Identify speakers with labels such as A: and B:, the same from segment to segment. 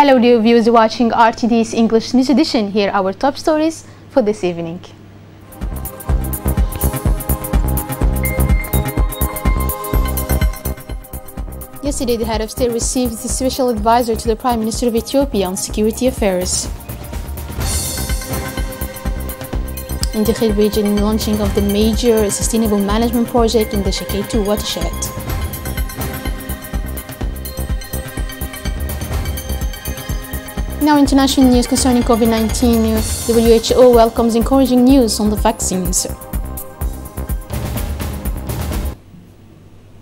A: Hello dear viewers watching RTD's English News Edition. Here are our top stories for this evening. Yesterday, the head of state received the special advisor to the Prime Minister of Ethiopia on security affairs. In the Anglais region, launching of the major sustainable management project in the Shekaitu watershed. Now, international news concerning COVID-19. WHO welcomes encouraging news on the vaccines.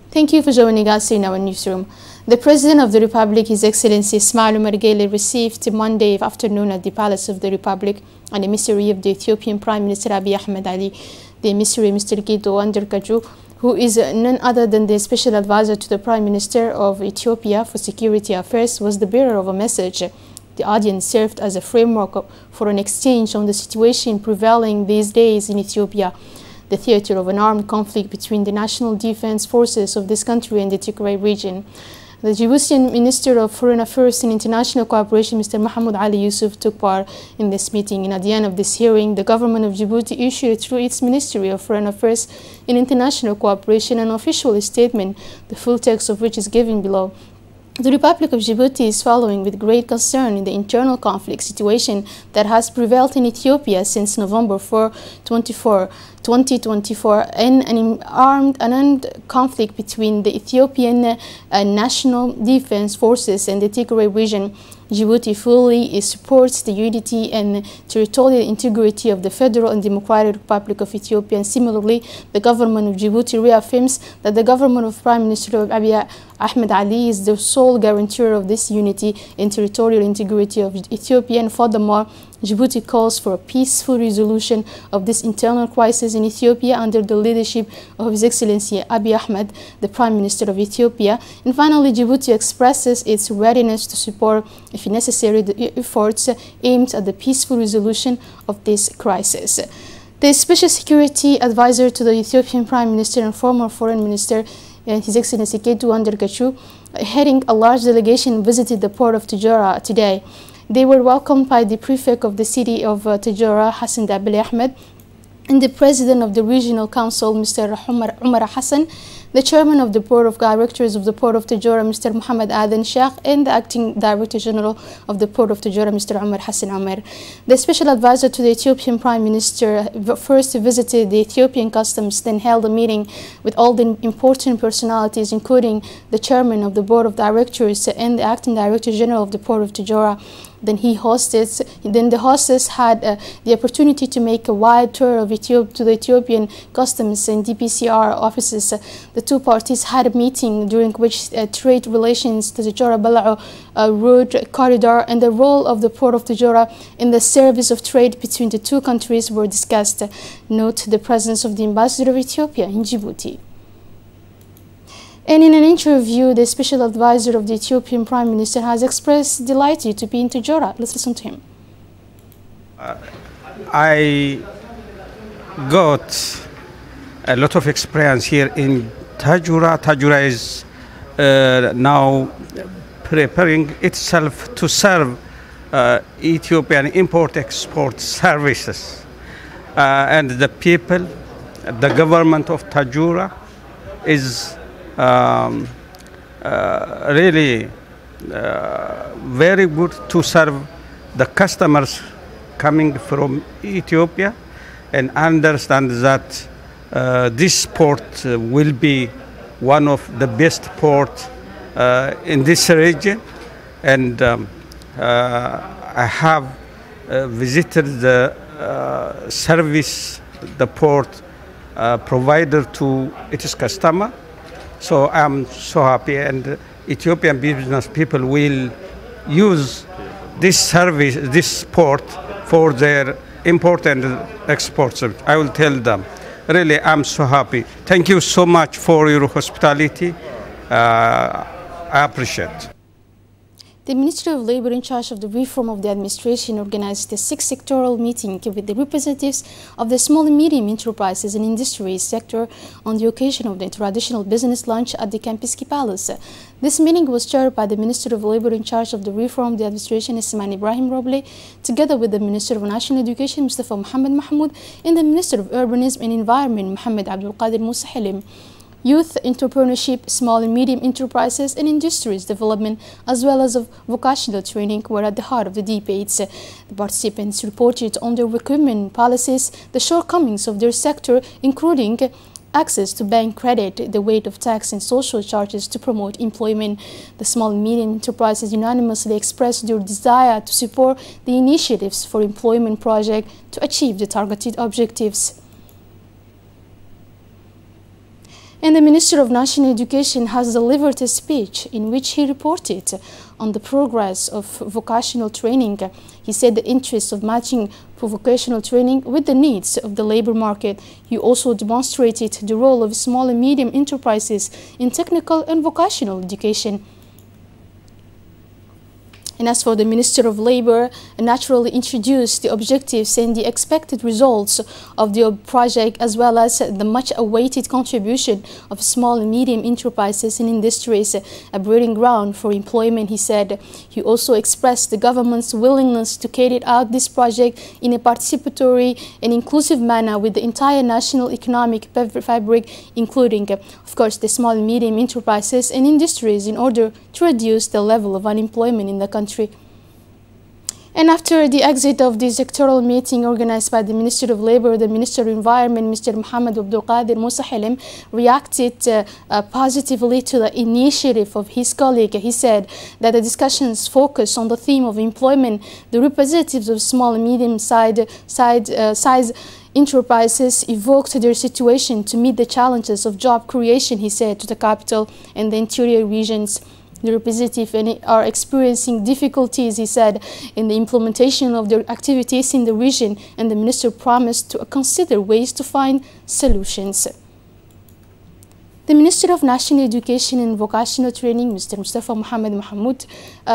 A: Thank you for joining us in our newsroom. The President of the Republic, His Excellency Ismail Omar Guelleh, received Monday afternoon at the Palace of the Republic an emissary of the Ethiopian Prime Minister Abiy Ahmed Ali. The emissary, Mr. Gedo Anderkaju, who is none other than the special advisor to the Prime Minister of Ethiopia for Security Affairs, was the bearer of a message. The audience served as a framework for an exchange on the situation prevailing these days in Ethiopia, the theater of an armed conflict between the national defense forces of this country and the Tigray region. The Djiboutian Minister of Foreign Affairs and International Cooperation, Mr. Mahmoud Ali Yusuf, took part in this meeting. And at the end of this hearing, the government of Djibouti issued through its Ministry of Foreign Affairs and International Cooperation an official statement, the full text of which is given below. The Republic of Djibouti is following with great concern in the internal conflict situation that has prevailed in Ethiopia since November 4, 2024, and an armed conflict between the Ethiopian National Defense Forces and the Tigray region. Djibouti fully supports the unity and territorial integrity of the Federal and Democratic Republic of Ethiopia, and similarly, the government of Djibouti reaffirms that the government of Prime Minister Abiy Ahmed Ali is the sole guarantor of this unity and territorial integrity of Ethiopia, and furthermore, Djibouti calls for a peaceful resolution of this internal crisis in Ethiopia under the leadership of His Excellency Abiy Ahmed, the Prime Minister of Ethiopia. And finally, Djibouti expresses its readiness to support, if necessary, the efforts aimed at the peaceful resolution of this crisis. The Special Security Advisor to the Ethiopian Prime Minister and former Foreign Minister, His Excellency Gedo Anderkaju, heading a large delegation, visited the port of Tujara today. They were welcomed by the prefect of the city of Tujara, Hassan Dabili Ahmed, and the president of the regional council, Mr. Umar Hassan, the chairman of the board of directors of the port of Tujara, Mr. Muhammad Adan Sheikh, and the acting director general of the port of Tujara, Mr. Umar Hassan Umar. The special advisor to the Ethiopian Prime Minister first visited the Ethiopian customs, then held a meeting with all the important personalities, including the chairman of the board of directors and the acting director general of the port of Tujara. Then the hostess had the opportunity to make a wide tour of to the Ethiopian customs and DPCR offices. The two parties had a meeting during which trade relations, the Tujara-Balao road corridor, and the role of the port of Tujara in the service of trade between the two countries were discussed. Note the presence of the ambassador of Ethiopia in Djibouti. And in an interview, the special advisor of the Ethiopian Prime Minister has expressed delight to be in Tujara. Let's listen to him.
B: I got a lot of experience here in Tujara. Tujara is now preparing itself to serve Ethiopian import-export services. And the people, the government of Tujara is really very good to serve the customers coming from Ethiopia, and understand that this port will be one of the best ports in this region. And I have visited the service the port provider to its customer. So I'm so happy, and Ethiopian business people will use this service, this port, for their import and exports. I will tell them, really, I'm so happy. Thank you so much for your hospitality. I appreciate.
A: The Ministry of Labour in charge of the reform of the administration organized a 6th sectoral meeting with the representatives of the small and medium enterprises and industries sector on the occasion of the traditional business lunch at the Kempinski Palace. This meeting was chaired by the Minister of Labour in charge of the reform of the administration, Ismail Ibrahim Roble, together with the Minister of National Education, Mustafa Mohammed Mahmoud, and the Minister of Urbanism and Environment, Mohammed Abdul Qadir Musa Halim. Youth entrepreneurship, small and medium enterprises and industries development, as well as of vocational training were at the heart of the debates. The participants reported on their recruitment policies, the shortcomings of their sector, including access to bank credit, the weight of tax and social charges to promote employment. The small and medium enterprises unanimously expressed their desire to support the initiatives for employment project to achieve the targeted objectives. And the Minister of National Education has delivered a speech in which he reported on the progress of vocational training. He said the interest of matching vocational training with the needs of the labor market. He also demonstrated the role of small and medium enterprises in technical and vocational education. And as for the Minister of Labour, naturally introduced the objectives and the expected results of the project, as well as the much-awaited contribution of small and medium enterprises and industries, a breeding ground for employment, he said. He also expressed the government's willingness to carry out this project in a participatory and inclusive manner with the entire national economic fabric, including, of course, the small and medium enterprises and industries, in order to reduce the level of unemployment in the country. And after the exit of the sectoral meeting organized by the Minister of Labour, the Minister of Environment, Mr. Mohammed Abdul Qadir Musa Halim, reacted positively to the initiative of his colleague. He said that the discussions focused on the theme of employment. The representatives of small and medium-sized enterprises evoked their situation to meet the challenges of job creation, he said, to the capital and the interior regions. The representatives are experiencing difficulties, he said, in the implementation of their activities in the region, and the minister promised to consider ways to find solutions. The Minister of National Education and Vocational Training, Mr. Mustafa Mohammed Mahmoud,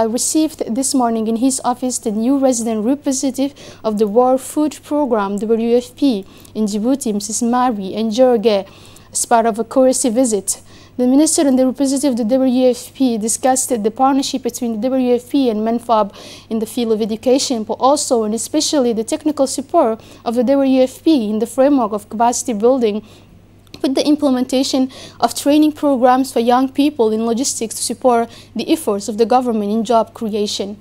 A: received this morning in his office the new resident representative of the World Food Programme, WFP, in Djibouti, Mrs. Mari Njorge, as part of a courtesy visit. The Minister and the representative of the WFP discussed the partnership between the WFP and MENFAB in the field of education, but also and especially the technical support of the WFP in the framework of capacity building, with the implementation of training programs for young people in logistics to support the efforts of the government in job creation.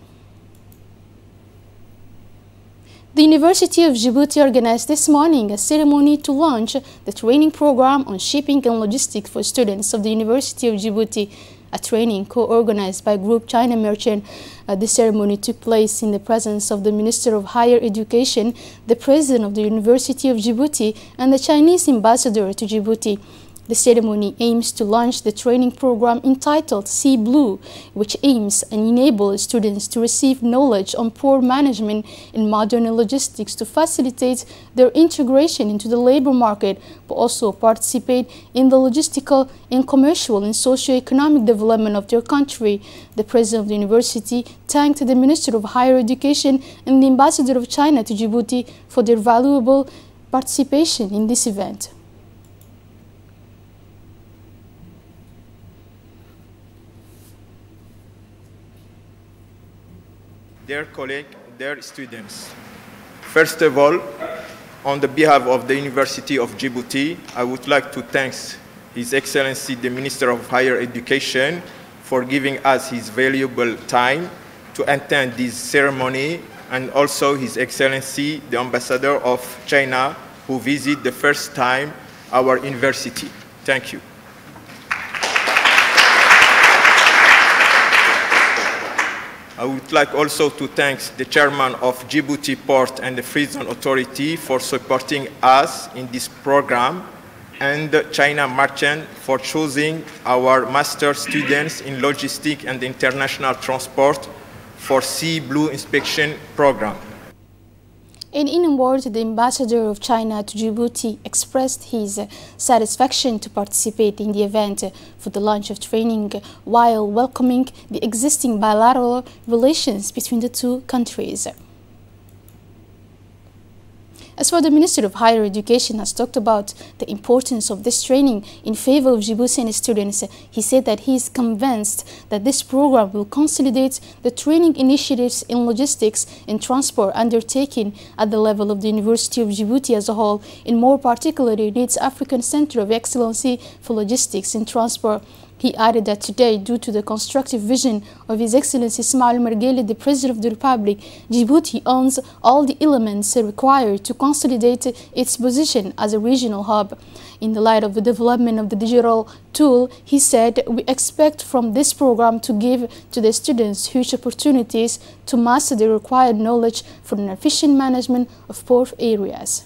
A: The University of Djibouti organized this morning a ceremony to launch the training program on shipping and logistics for students of the University of Djibouti, a training co-organized by Group China Merchant. The ceremony took place in the presence of the Minister of Higher Education, the President of the University of Djibouti, and the Chinese Ambassador to Djibouti. The ceremony aims to launch the training program entitled Sea Blue, which aims and enables students to receive knowledge on port management and modern logistics to facilitate their integration into the labor market, but also participate in the logistical and commercial and socio-economic development of their country. The President of the University thanked the Minister of Higher Education and the Ambassador of China to Djibouti for their valuable participation in this event.
C: Dear colleagues, dear students, first of all, on the behalf of the University of Djibouti, I would like to thank His Excellency the Minister of Higher Education for giving us his valuable time to attend this ceremony, and also His Excellency the Ambassador of China who visited the first time our university. Thank you. I would like also to thank the chairman of Djibouti Port and the Free Zone Authority for supporting us in this program, and the China Merchant for choosing our master students in logistics and international transport for Sea Blue inspection program.
A: And in a word, the ambassador of China to Djibouti expressed his satisfaction to participate in the event for the launch of training while welcoming the existing bilateral relations between the two countries. As for the Minister of Higher Education has talked about the importance of this training in favor of Djiboutian students, he said that he is convinced that this program will consolidate the training initiatives in logistics and transport undertaken at the level of the University of Djibouti as a whole, and more particularly in its African Center of Excellency for Logistics and Transport. He added that today, due to the constructive vision of His Excellency Ismail Margheli, the President of the Republic, Djibouti owns all the elements required to consolidate its position as a regional hub. In the light of the development of the digital tool, he said, we expect from this program to give to the students huge opportunities to master the required knowledge for an efficient management of port areas.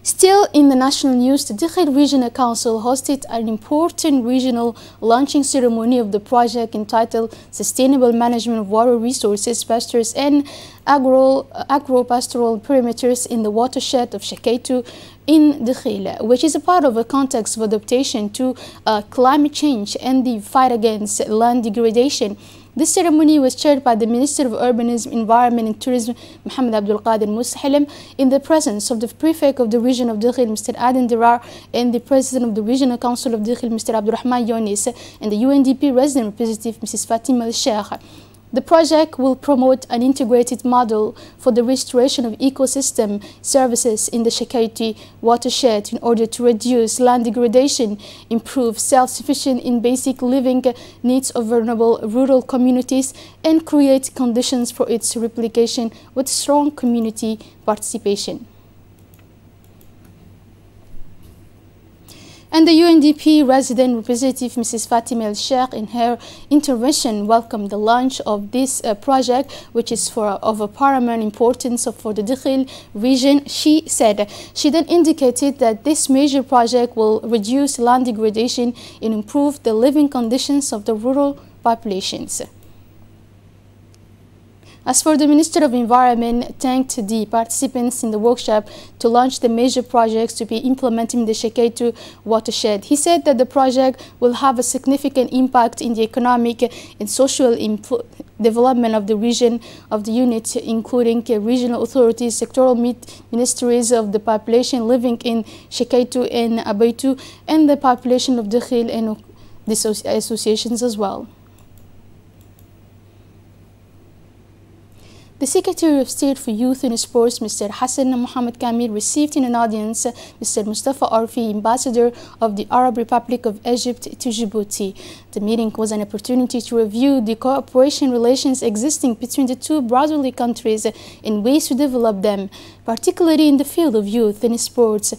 A: Still in the national news, the Dakhil Regional Council hosted an important regional launching ceremony of the project entitled Sustainable Management of Water Resources, Pastures and Agro-Pastoral Perimeters in the watershed of Shakaitu in Dakhil, which is a part of a context of adaptation to climate change and the fight against land degradation. This ceremony was chaired by the Minister of Urbanism, Environment and Tourism, Mohammed Abdul Qadir Moussahelem, in the presence of the Prefect of the Region of Dakhil, Mr. Aden Dirar, and the President of the Regional Council of Dakhil, Mr. Abdurrahman Younis, and the UNDP Resident Representative, Mrs. Fatima Al-Sheikh. The project will promote an integrated model for the restoration of ecosystem services in the Shakaitu watershed in order to reduce land degradation, improve self-sufficiency in basic living needs of vulnerable rural communities, and create conditions for its replication with strong community participation. And the UNDP resident representative, Mrs. Fatima El-Sheikh, in her intervention welcomed the launch of this project, which is of a paramount importance for the Dakhil region. She then indicated that this major project will reduce land degradation and improve the living conditions of the rural populations. As for the Minister of Environment, thanked the participants in the workshop to launch the major projects to be implemented in the Shakaitu watershed. He said that the project will have a significant impact in the economic and social development of the region of the unit, including regional authorities, sectoral ministries of the population living in Shakaitu and Abaitu, and the population of Dakhil and the associations as well. The Secretary of State for Youth and Sports, Mr. Hassan Mohammed Kamil, received in an audience Mr. Mustafa Arfi, Ambassador of the Arab Republic of Egypt to Djibouti. The meeting was an opportunity to review the cooperation relations existing between the two brotherly countries and ways to develop them, particularly in the field of youth and sports.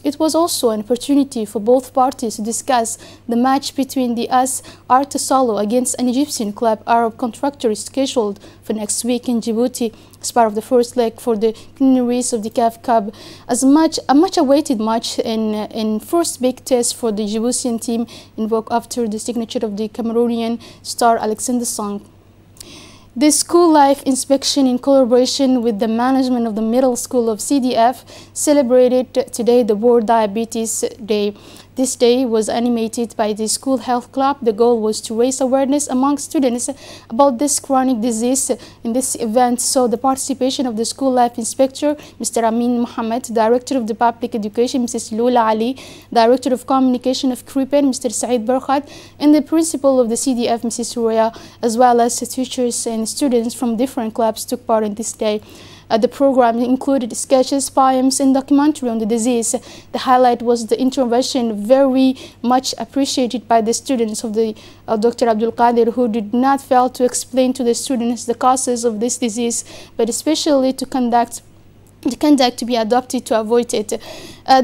A: It was also an opportunity for both parties to discuss the match between the AS Artasalo against an Egyptian club Arab contractor scheduled for next week in Djibouti as part of the first leg for the preliminaries of the CAF Cup, as a much awaited match and first big test for the Djiboutian team invoked after the signature of the Cameroonian star Alexander Song. The school life inspection, in collaboration with the management of the middle school of CDF, celebrated today the World Diabetes Day. This day was animated by the school health club. The goal was to raise awareness among students about this chronic disease. In this event saw the participation of the school life inspector, Mr. Amin Mohammed, Director of the Public Education, Mrs. Lula Ali, Director of Communication of Kripen, Mr. Saeed Barkhat, and the principal of the CDF, Mrs. Roya, as well as teachers and students from different clubs took part in this day. The program included sketches, poems, and documentary on the disease. The highlight was the intervention, very much appreciated by the students of the Dr. Abdul Qadir, who did not fail to explain to the students the causes of this disease, but especially to conduct to be adopted to avoid it.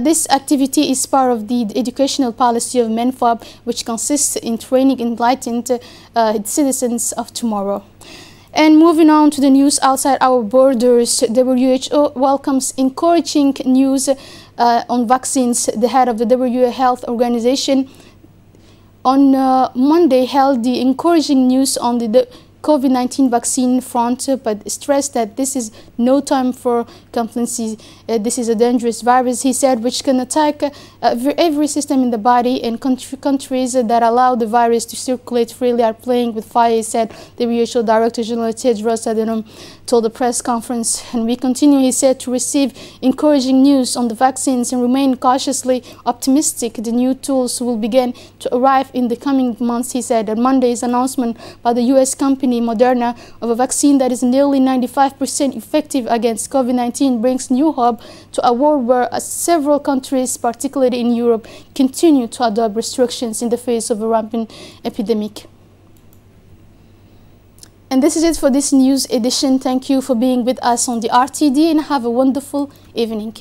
A: This activity is part of the educational policy of MENFAB, which consists in training enlightened citizens of tomorrow. And moving on to the news outside our borders, WHO welcomes encouraging news on vaccines. The head of the WHO Health Organization on Monday held the encouraging news on the COVID-19 vaccine front, but stressed that this is no time for complacency. This is a dangerous virus, he said, which can attack every system in the body, and countries that allow the virus to circulate freely are playing with fire, he said. The WHO Director General Tedros Adhanom told the press conference. And we continue, he said, to receive encouraging news on the vaccines and remain cautiously optimistic. The new tools will begin to arrive in the coming months, he said. On Monday's announcement by the U.S. company Moderna of a vaccine that is nearly 95% effective against COVID-19 brings new hope to a world where several countries, particularly in Europe, continue to adopt restrictions in the face of a rampant epidemic. And this is it for this news edition. Thank you for being with us on the RTD, and have a wonderful evening.